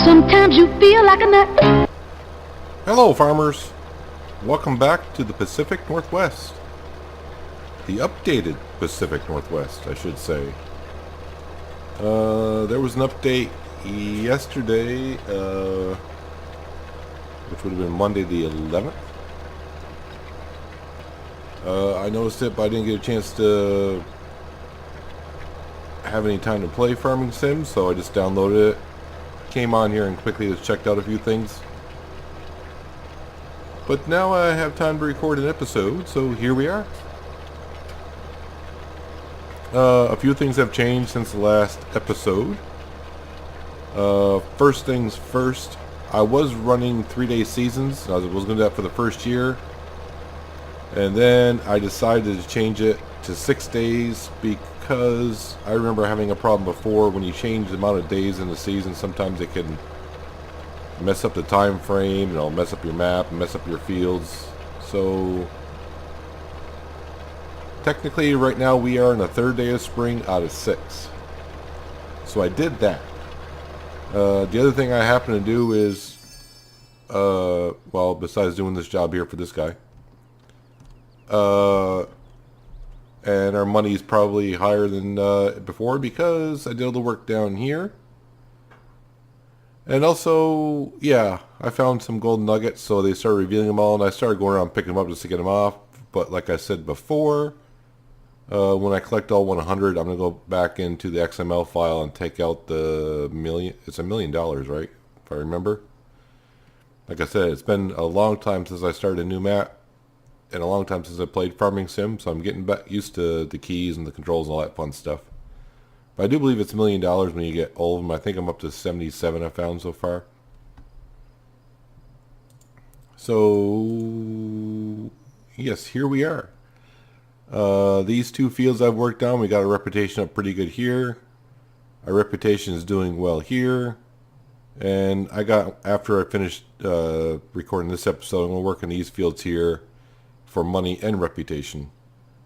Sometimes you feel like a nut. Hello, farmers. Welcome back to the Pacific Northwest. The updated Pacific Northwest, I should say. There was an update yesterday, which would have been Monday the 11th. I noticed it, but I didn't get a chance to have any time to play Farming Sim, so I just downloaded it. Came on here and quickly just checked out a few things. But now I have time to record an episode, so here we are. A few things have changed since the last episode. First things first, I was running 3-day seasons. I was going to do that for the first year. And then I decided to change it to 6 days because I remember having a problem before. When you change the amount of days in the season, sometimes it can mess up the time frame, mess up your map, mess up your fields. So technically right now we are in the 3rd day of spring out of 6. So I did that. The other thing I happen to do is, well, besides doing this job here for this guy, and our money is probably higher than before because I did all the work down here. And also, yeah, I found some gold nuggets, so they started revealing them all, and I started going around picking them up just to get them off. But like I said before, when I collect all 100, I'm going to go back into the XML file and take out the million. It's $1 million, right? If I remember. Like I said, it's been a long time since I started a new map, and a long time since I played Farming Sim, so I'm getting back used to the keys and the controls and all that fun stuff. But I do believe it's $1 million when you get all of them. I think I'm up to 77 I found so far. So, yes, here we are. These 2 fields I've worked on, we got a reputation up pretty good here. Our reputation is doing well here. And I got, after I finished recording this episode, I'm going to work on these fields here for money and reputation.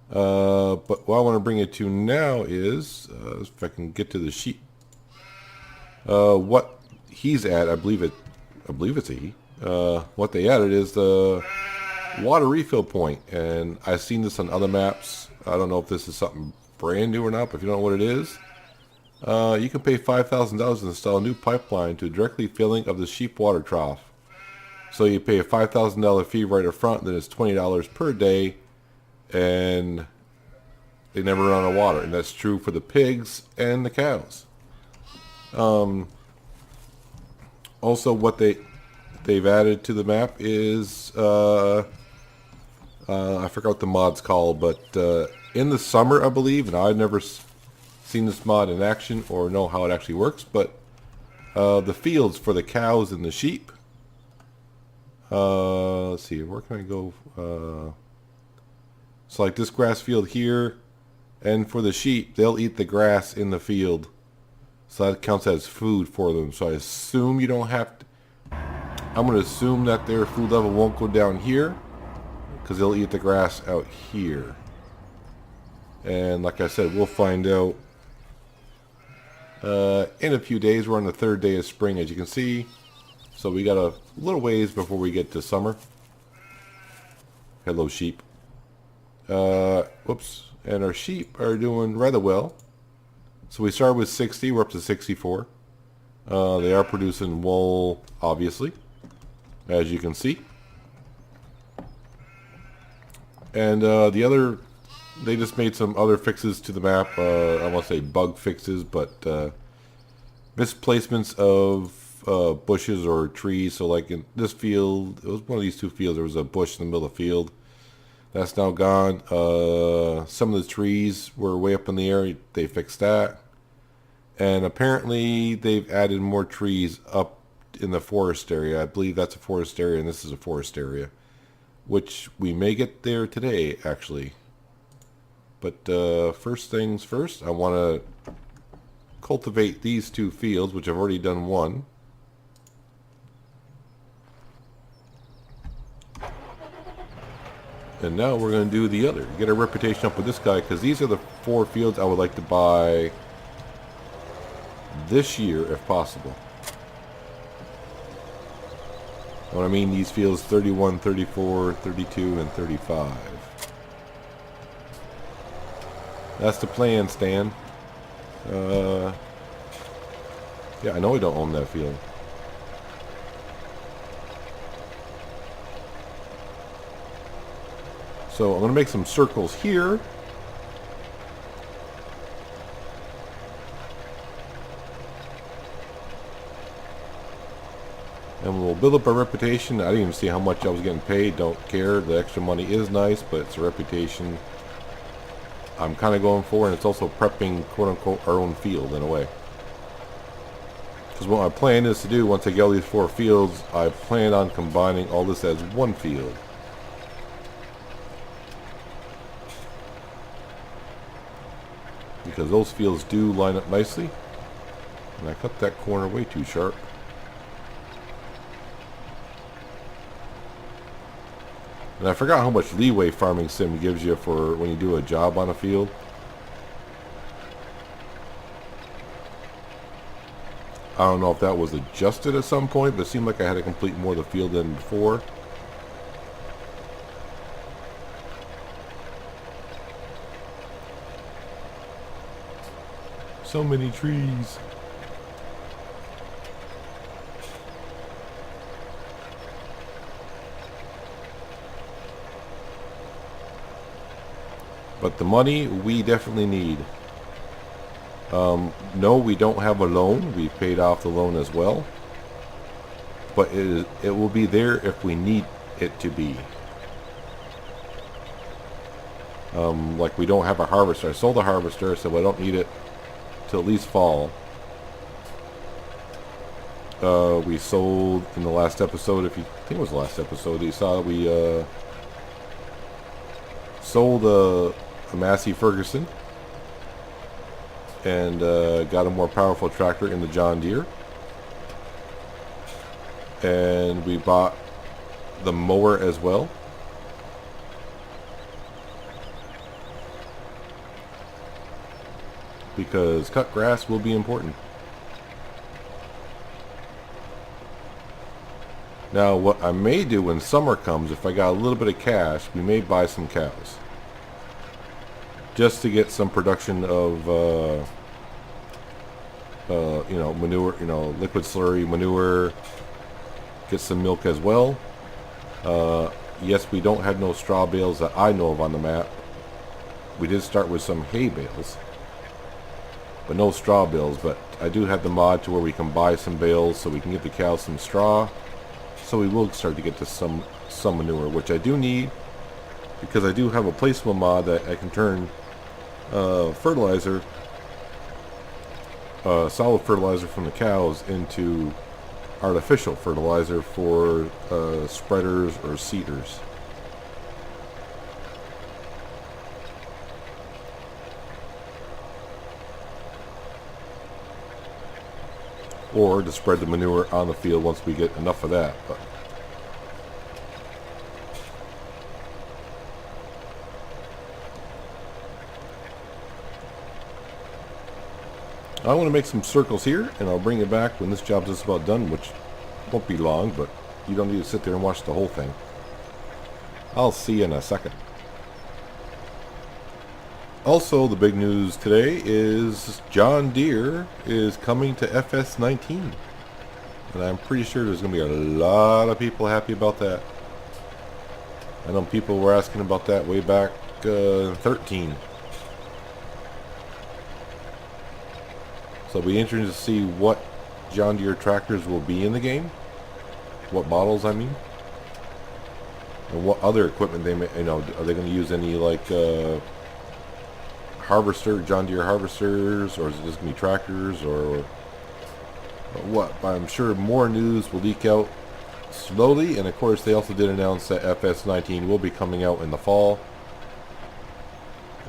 But what I want to bring it to now is, if I can get to the sheet, what he's at, I believe it's a he. What they added is the water refill point, and I've seen this on other maps. I don't know if this is something brand new or not, but if you don't know what it is, you can pay $5,000 to install a new pipeline to directly filling of the sheep water trough. So you pay a $5,000 fee right up front, then it's $20 per day, and they never run out of water. And that's true for the pigs and the cows. Also, what they've added to the map is, I forgot what the mod's called, but in the summer, I believe, and I've never seen this mod in action or know how it actually works, but the fields for the cows and the sheep, let's see, where can I go? So like this grass field here, and for the sheep, they'll eat the grass in the field. So that counts as food for them. So I assume you don't have to, I'm going to assume that their food level won't go down here, because they'll eat the grass out here. And like I said, we'll find out in a few days. We're on the 3rd day of spring, as you can see. So we got a little ways before we get to summer. Hello, sheep. Whoops. And our sheep are doing rather well. So we started with 60, we're up to 64. They are producing wool, obviously, as you can see. And the other, they just made some other fixes to the map. I want to say bug fixes, but misplacements of bushes or trees. So like in this field, it was one of these 2 fields, there was a bush in the middle of the field. That's now gone. Some of the trees were way up in the air. They fixed that. And apparently they've added more trees up in the forest area. I believe that's a forest area and this is a forest area, which we may get there today, actually. But first things first, I want to cultivate these 2 fields, which I've already done 1. And now we're going to do the other. Get a reputation up with this guy, because these are the 4 fields I would like to buy this year if possible. What I mean, these fields 31, 34, 32, and 35. That's the plan, Stan. Yeah, I know we don't own that field. So I'm going to make some circles here. And we'll build up our reputation. I didn't even see how much I was getting paid. Don't care. The extra money is nice, but it's a reputation I'm kind of going for. And it's also prepping, quote-unquote, our own field in a way. Because what my plan is to do, once I get all these 4 fields, I plan on combining all this as one field. Because those fields do line up nicely. And I cut that corner way too sharp. And I forgot how much leeway Farming Sim gives you for when you do a job on a field. I don't know if that was adjusted at some point, but it seemed like I had to complete more of the field than before. So many trees. But the money we definitely need. No, we don't have a loan. We paid off the loan as well. But it will be there if we need it to be. Like we don't have a harvester. I sold the harvester, so I don't need it till at least fall. We sold in the last episode, I think it was the last episode, you saw we sold a Massey Ferguson and got a more powerful tractor in the John Deere. And we bought the mower as well. Because cut grass will be important. Now what I may do when summer comes, if I got a little bit of cash, we may buy some cows. Just to get some production of you know, manure, you know, liquid slurry manure, get some milk as well. Yes, we don't have no straw bales that I know of on the map. We did start with some hay bales, but no straw bales. But I do have the mod to where we can buy some bales so we can get the cows some straw. So we will start to get to some manure, which I do need, because I do have a placeable mod that I can turn fertilizer, solid fertilizer from the cows into artificial fertilizer for spreaders or seeders. Or to spread the manure on the field once we get enough of that. But I want to make some circles here, and I'll bring it back when this job's just about done, which won't be long, but you don't need to sit there and watch the whole thing. I'll see you in a second. Also, the big news today is John Deere is coming to FS19. And I'm pretty sure there's going to be a lot of people happy about that. I know people were asking about that way back in 13. So it'll be interesting to see what John Deere tractors will be in the game. What models, I mean. And what other equipment they may, you know, are they going to use any like harvester, John Deere harvesters, or is it just going to be tractors, or what? I'm sure more news will leak out slowly, and of course they also did announce that FS19 will be coming out in the fall.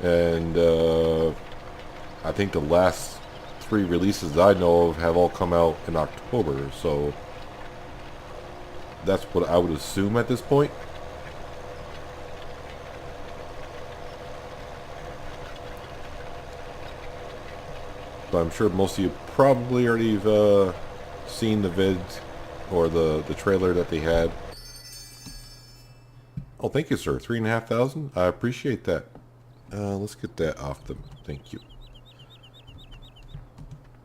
And I think the last 3 releases that I know of have all come out in October, so that's what I would assume at this point. But I'm sure most of you probably already have seen the or the trailer that they had. Oh, thank you, sir. 3,500. I appreciate that. Let's get that off them. Thank you.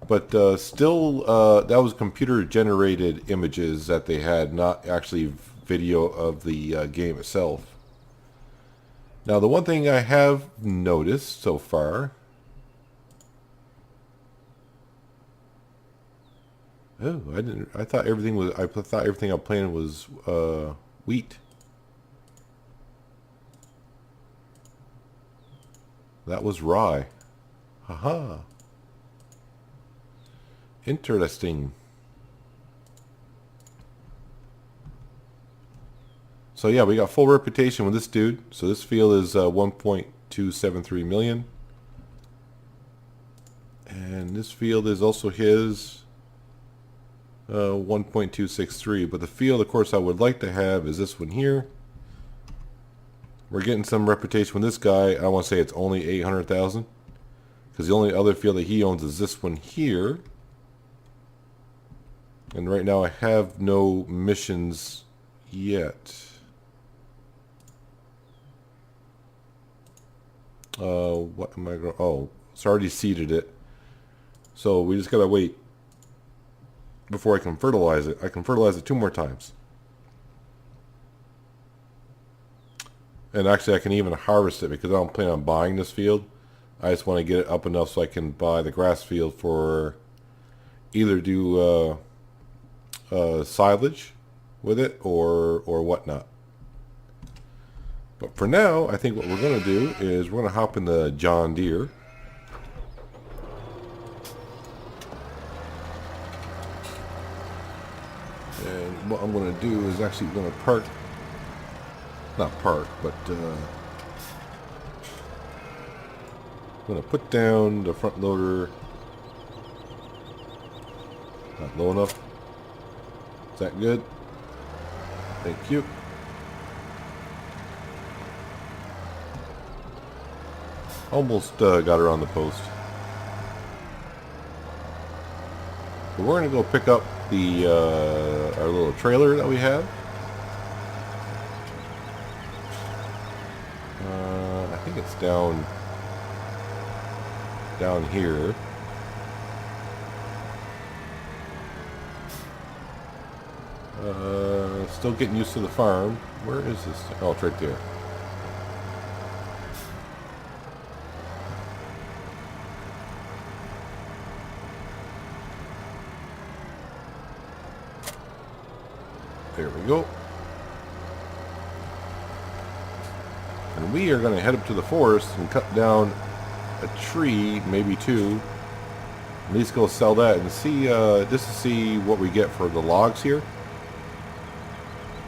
But still, that was computer-generated images that they had, not actually video of the game itself. Now, the one thing I have noticed so far... Oh, I thought everything was... I thought everything I'm playing was wheat. That was rye. Haha. Interesting. So yeah, we got full reputation with this dude. So this field is 1.273 million. And this field is also his 1.263. But the field, of course, I would like to have is this one here. We're getting some reputation with this guy. I want to say it's only 800,000. Because the only other field that he owns is this one here. And right now I have no missions yet. What am I going? Oh, it's already seeded it. So we just gotta wait before I can fertilize it. I can fertilize it 2 more times. And actually I can even harvest it because I don't plan on buying this field. I just want to get it up enough so I can buy the grass field for either do silage with it or whatnot. But for now, I think what we're going to do is we're going to hop in the John Deere. And what I'm going to do is actually going to park, not park, but I'm going to put down the front loader. Not low enough. Is that good? Thank you. Almost got her on the post. But we're going to go pick up the our little trailer that we have. I think it's down here. Still getting used to the farm. Where is this? Oh, it's right there. There we go. And we are going to head up to the forest and cut down a tree, maybe 2. At least go sell that and see, just to see what we get for the logs here.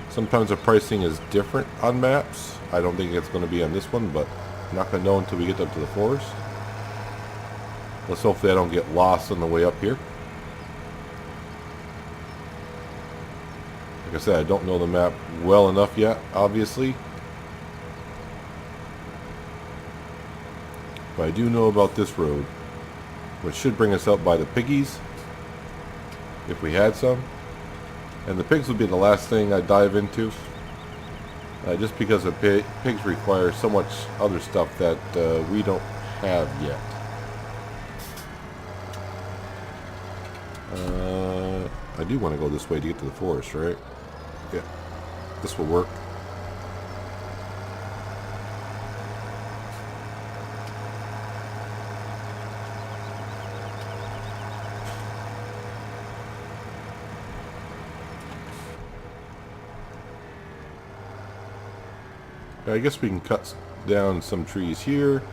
Sometimes the pricing is different on maps. I don't think it's going to be on this one, but I'm not going to know until we get up to the forest. Let's hopefully I don't get lost on the way up here. Like I said, I don't know the map well enough yet, obviously. But I do know about this road, which should bring us up by the piggies, if we had some. And the pigs would be the last thing I dive into, just because the pigs require so much other stuff that we don't have yet. I do want to go this way to get to the forest, right? Yeah, this will work. I guess we can cut down some trees here,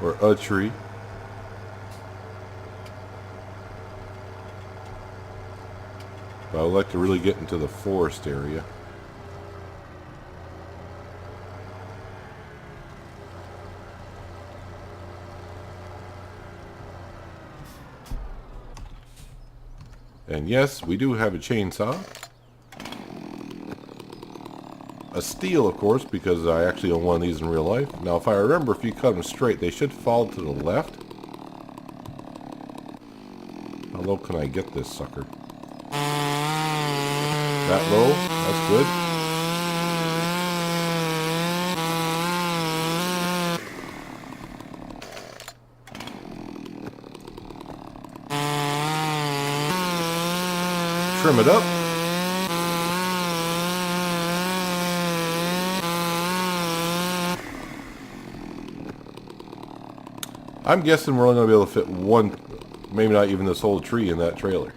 or a tree. But I would like to really get into the forest area. And yes, we do have a chainsaw. A steel, of course, because I actually own one of these in real life. Now, if I remember, if you cut them straight, they should fall to the left. How low can I get this sucker? That low, that's good. Trim it up. I'm guessing we're only going to be able to fit one, maybe not even this whole tree in that trailer.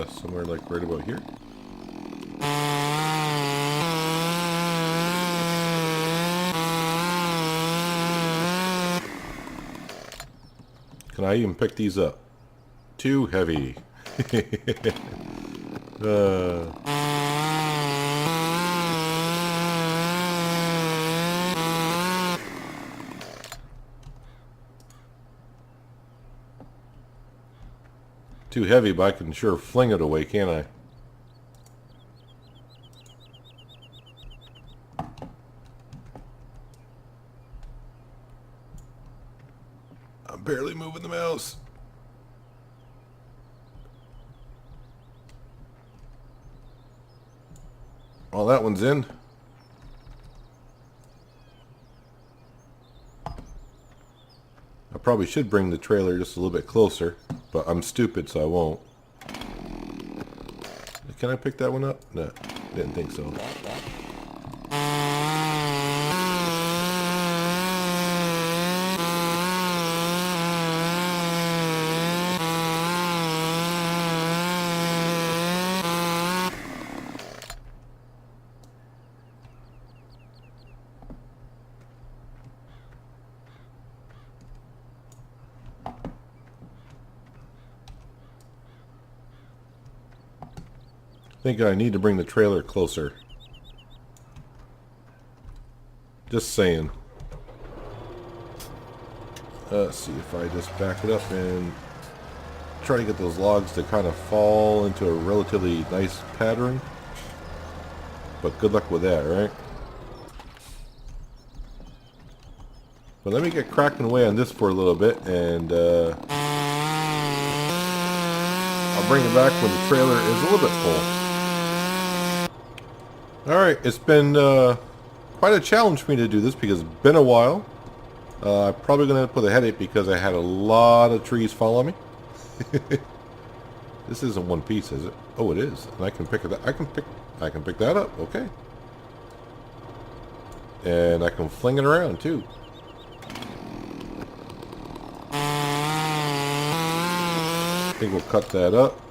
Somewhere like right about here. Can I even pick these up? Too heavy. Too heavy, but I can sure fling it away, can't I? I'm barely moving the mouse. Well, that one's in. I probably should bring the trailer just a little bit closer, but I'm stupid, so I won't. Can I pick that one up? No, didn't think so. I think I need to bring the trailer closer. Just saying. Let's see if I just back it up and try to get those logs to kind of fall into a relatively nice pattern. But good luck with that, right? But let me get cracking away on this for a little bit, and I'll bring it back when the trailer is a little bit full. Alright, it's been quite a challenge for me to do this because it's been a while. I'm probably going to put a headache because I had a lot of trees follow me. This isn't one piece, is it? Oh, it is. And I can pick it up. I can pick that up. Okay. And I can fling it around too. I think we'll cut that up.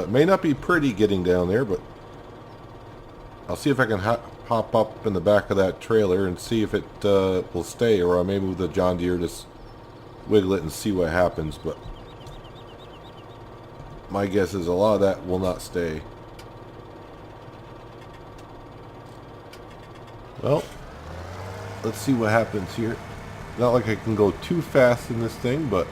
It may not be pretty getting down there, but I'll see if I can hop up in the back of that trailer and see if it will stay, or I may move the John Deere, just wiggle it and see what happens, but my guess is a lot of that will not stay. Well, let's see what happens here. Not like I can go too fast in this thing, but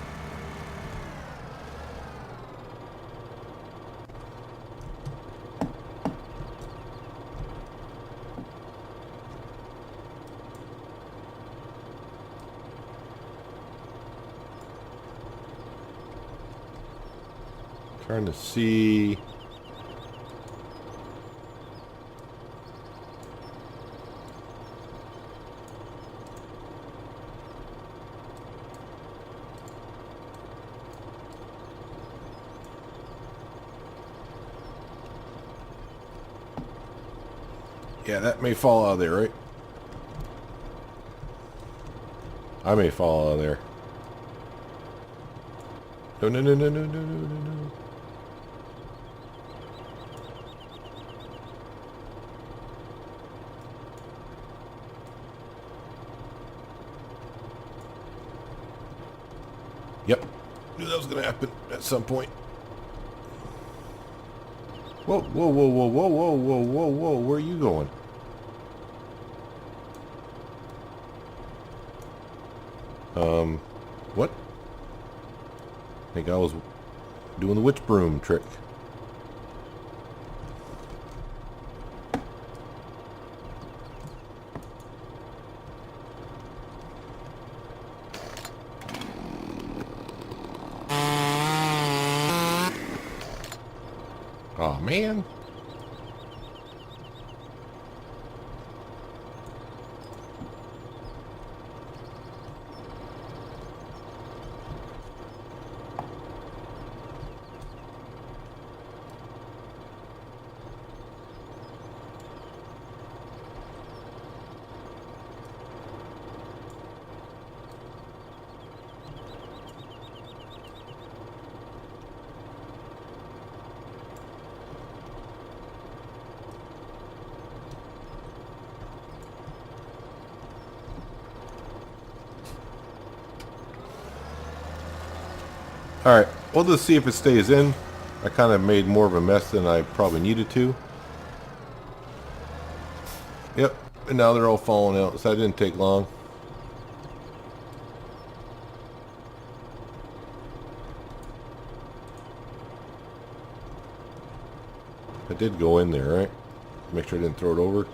trying to see. Yeah, that may fall out of there, right? I may fall out of there. No, no, no, no, no, no, no, no, no. Yep. Knew that was going to happen at some point. Whoa, whoa, whoa, whoa, whoa, whoa, whoa, whoa, whoa. Where are you going? What? I think I was doing the witch broom trick. Oh man. Alright, we'll just see if it stays in. I kind of made more of a mess than I probably needed to. Yep, and now they're all falling out, so that didn't take long. I did go in there, right? Make sure I didn't throw it over.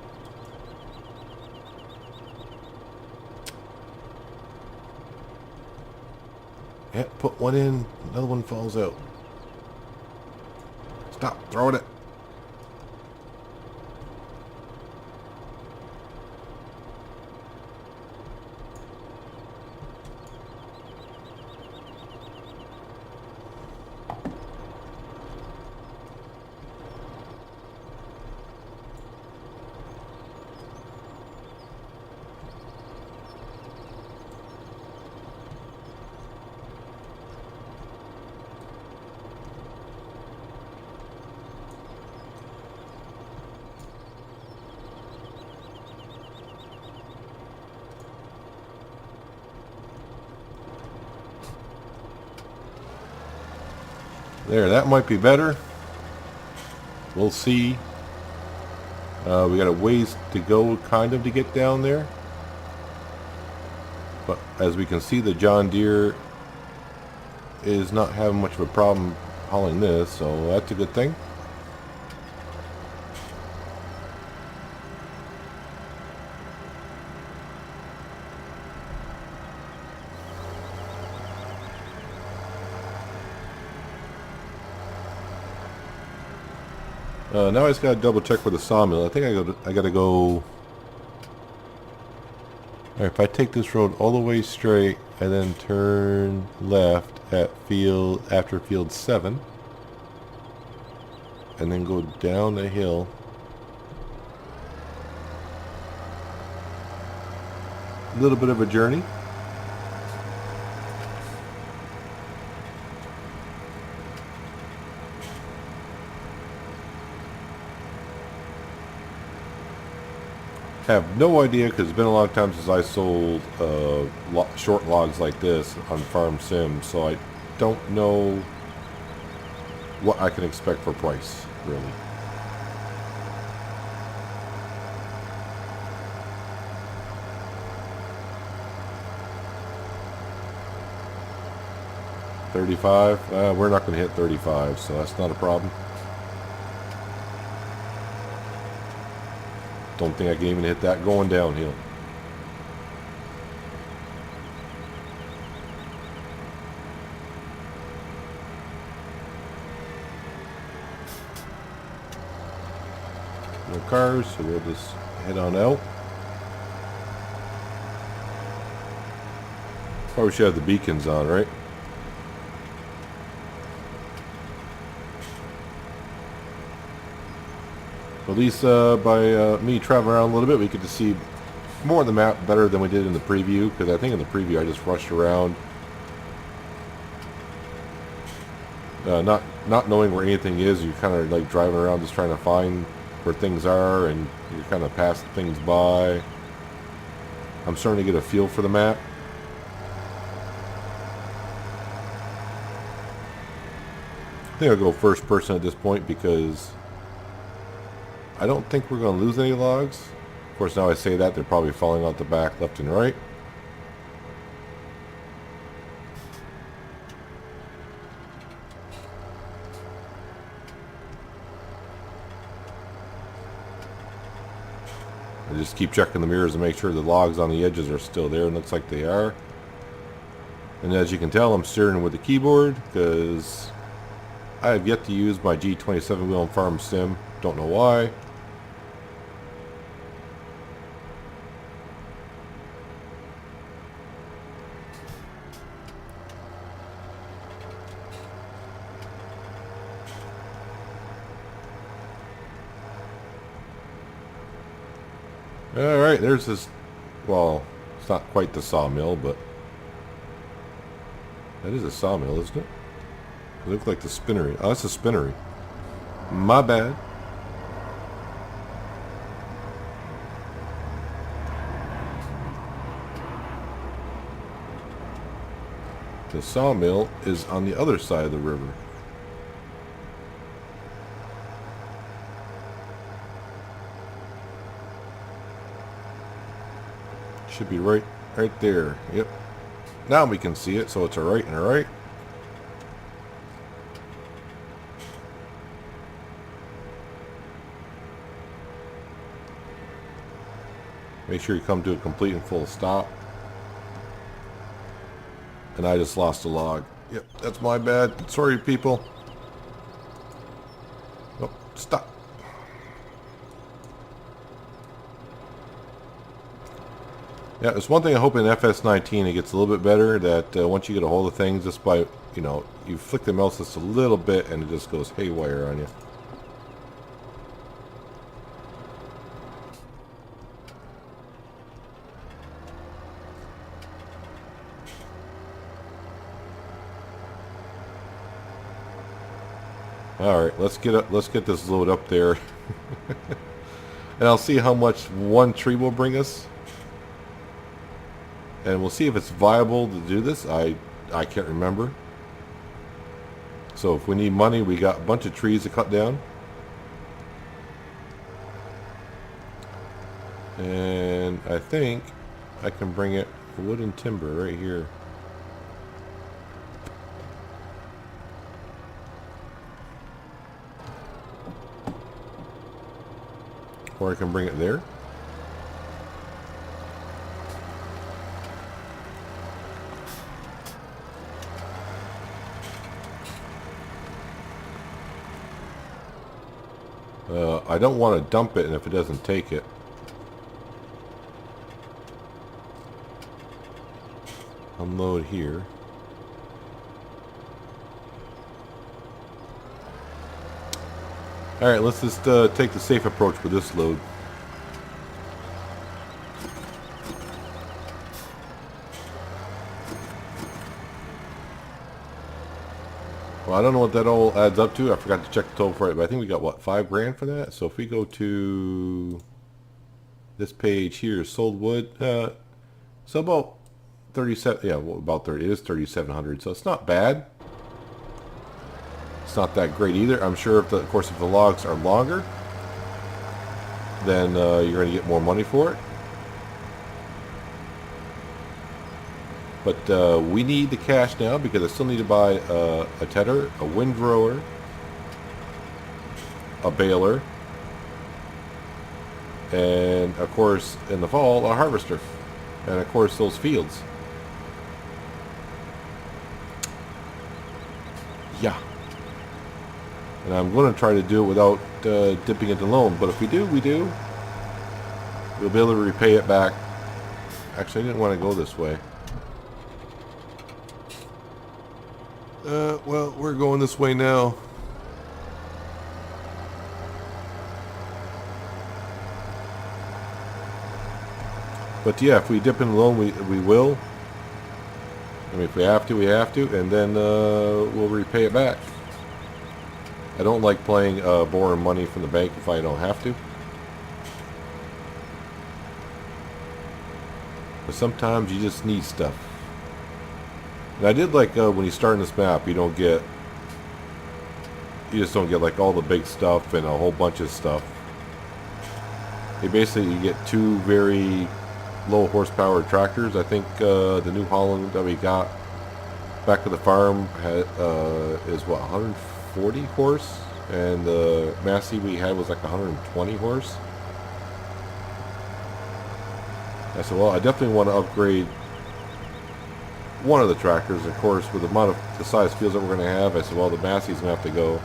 Yeah, put one in, another one falls out. Stop throwing it. There, that might be better. We'll see. We got a ways to go kind of to get down there. But as we can see, the John Deere is not having much of a problem hauling this, so that's a good thing. Now I just gotta double check with the sawmill. I think I gotta go. Alright, if I take this road all the way straight and then turn left at after field 7, and then go down the hill. A little bit of a journey. Have no idea because it's been a long time since I sold short logs like this on Farm Sim, so I don't know what I can expect for price, really. $35? We're not going to hit 35, so that's not a problem. Don't think I can even hit that going downhill. No cars, so we'll just head on out. Probably should have the beacons on, right? At least by me traveling around a little bit, we get to see more of the map better than we did in the preview, because I think in the preview I just rushed around. Not knowing where anything is, you're kind of like driving around just trying to find where things are, and you're kind of passing things by. I'm starting to get a feel for the map. I think I'll go first person at this point because I don't think we're going to lose any logs. Of course, now I say that, they're probably falling out the back left and right. I just keep checking the mirrors to make sure the logs on the edges are still there, and looks like they are. And as you can tell, I'm steering with the keyboard because I have yet to use my G27 wheel in Farm Sim. Don't know why. Alright, there's this, well, it's not quite the sawmill, but that is a sawmill, isn't it? It looks like the spinnery. Oh, that's a spinnery. My bad. The sawmill is on the other side of the river. Should be right there. Yep. Now we can see it, so it's a right and a right. Make sure you come to a complete and full stop. And I just lost a log. Yep, that's my bad. Sorry, people. Oh, stop. Yeah, there's one thing I hope in FS19 it gets a little bit better, that once you get a hold of things, just by, you know, you flick the mouse just a little bit and it just goes haywire on you. Alright, let's get this load up there. And I'll see how much one tree will bring us. And we'll see if it's viable to do this. I can't remember. So if we need money, we got a bunch of trees to cut down. And I think I can bring it wood and timber right here. Or I can bring it there. I don't want to dump it, and if it doesn't take it. Unload here. Alright, let's just take the safe approach with this load. Well, I don't know what that all adds up to. I forgot to check the total for it, but I think we got, what, $5 grand for that? So if we go to this page here, sold wood, so about 37, yeah, well, about 30, it is 3,700, so it's not bad. It's not that great either. I'm sure, if of course, if the logs are longer, then you're going to get more money for it. But we need the cash now because I still need to buy a tedder, a windrower, a baler, and of course in the fall a harvester, and of course those fields. Yeah. And I'm going to try to do it without dipping into loan, but if we do, we do. We'll be able to repay it back. Actually, I didn't want to go this way. Well, we're going this way now. But yeah, if we dip in loan, we will. I mean, if we have to, we have to, and then we'll repay it back. I don't like playing borrowing money from the bank if I don't have to. But sometimes you just need stuff. And I did like when you start in this map, you just don't get like all the big stuff and a whole bunch of stuff. You basically get two very low horsepower tractors. I think the New Holland that we got back at the farm is what, 140 horse, and the Massey we had was like 120 horse. I said, well, I definitely want to upgrade one of the tractors. Of course, with the amount of the size fields that we're going to have, I said, well, the Massey's going to have to go.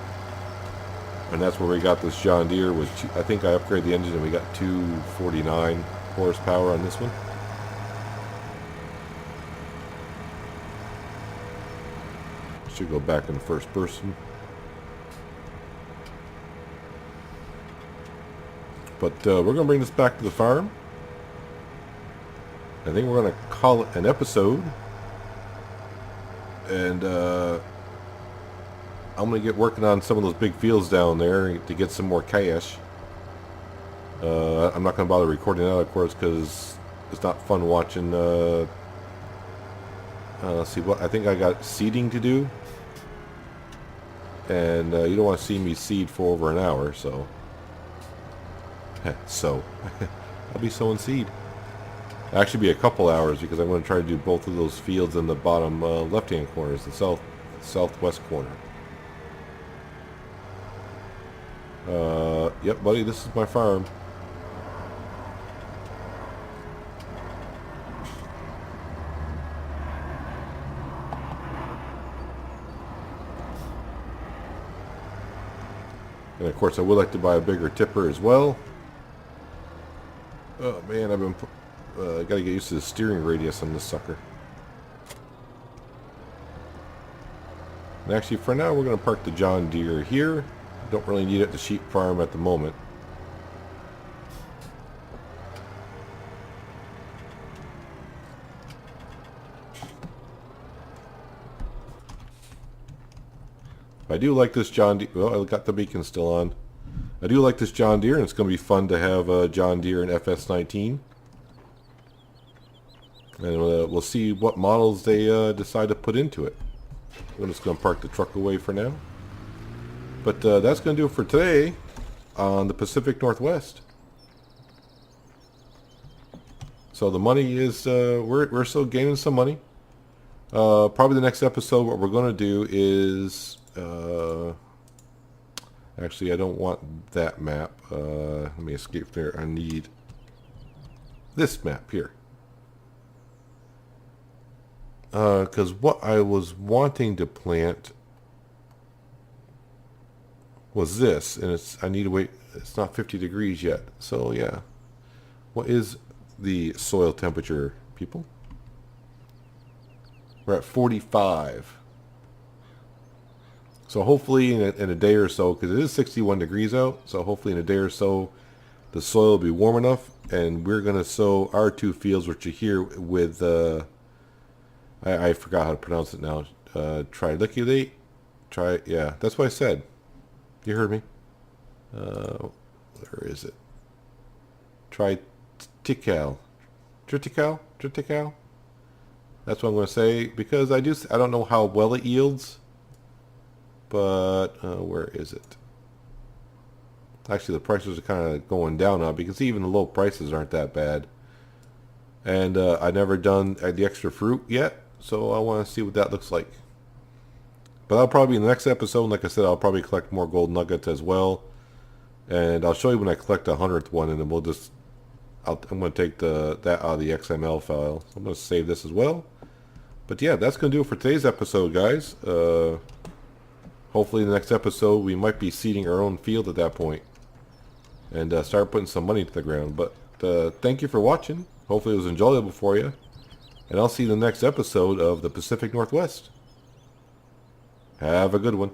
And that's where we got this John Deere, which I think I upgraded the engine and we got 249 horsepower on this one. Should go back in the first person. But we're going to bring this back to the farm. I think we're going to call it an episode. And I'm going to get working on some of those big fields down there to get some more cash. I'm not going to bother recording that, of course, because it's not fun watching. Let's see, what I think I got seeding to do. And you don't want to see me seed for over an hour, so... I'll be sowing seed. Actually be a couple hours because I'm going to try to do both of those fields in the bottom left-hand corners, the southwest corner. Yep, buddy, this is my farm. And of course I would like to buy a bigger tipper as well. Oh man, I've been got to get used to the steering radius on this sucker. And actually for now we're going to park the John Deere here. Don't really need it at the sheep farm at the moment. I do like this John Deere. Well, I got the beacon still on. I do like this John Deere, and it's going to be fun to have John Deere and FS19. And we'll see what models they decide to put into it. We're just going to park the truck away for now. But that's going to do it for today on the Pacific Northwest. So the money is, we're still gaining some money. Probably the next episode, what we're going to do is... actually, I don't want that map. Let me escape there. I need this map here. Because what I was wanting to plant was this, and I need to wait. It's not 50 degrees yet. So yeah, what is the soil temperature, people? We're at 45. So hopefully in a day or so, because it is 61 degrees out, so hopefully in a day or so the soil will be warm enough, and we're going to sow our two fields, which are here with, I forgot how to pronounce it now, triliculate, yeah, that's what I said. You heard me. Where is it? Triticale. Triticale? That's what I'm going to say, because I don't know how well it yields. But where is it? Actually, the prices are kind of going down now because even the low prices aren't that bad. And I've never done the extra fruit yet, so I want to see what that looks like. But I'll probably in the next episode, like I said, I'll probably collect more gold nuggets as well. And I'll show you when I collect the 100th one, and then we'll just... I'm going to take that out of the XML file. So I'm going to save this as well. But yeah, that's going to do it for today's episode, guys. Hopefully in the next episode we might be seeding our own field at that point. And start putting some money to the ground. But thank you for watching. Hopefully it was enjoyable for you. And I'll see you in the next episode of the Pacific Northwest. Have a good one.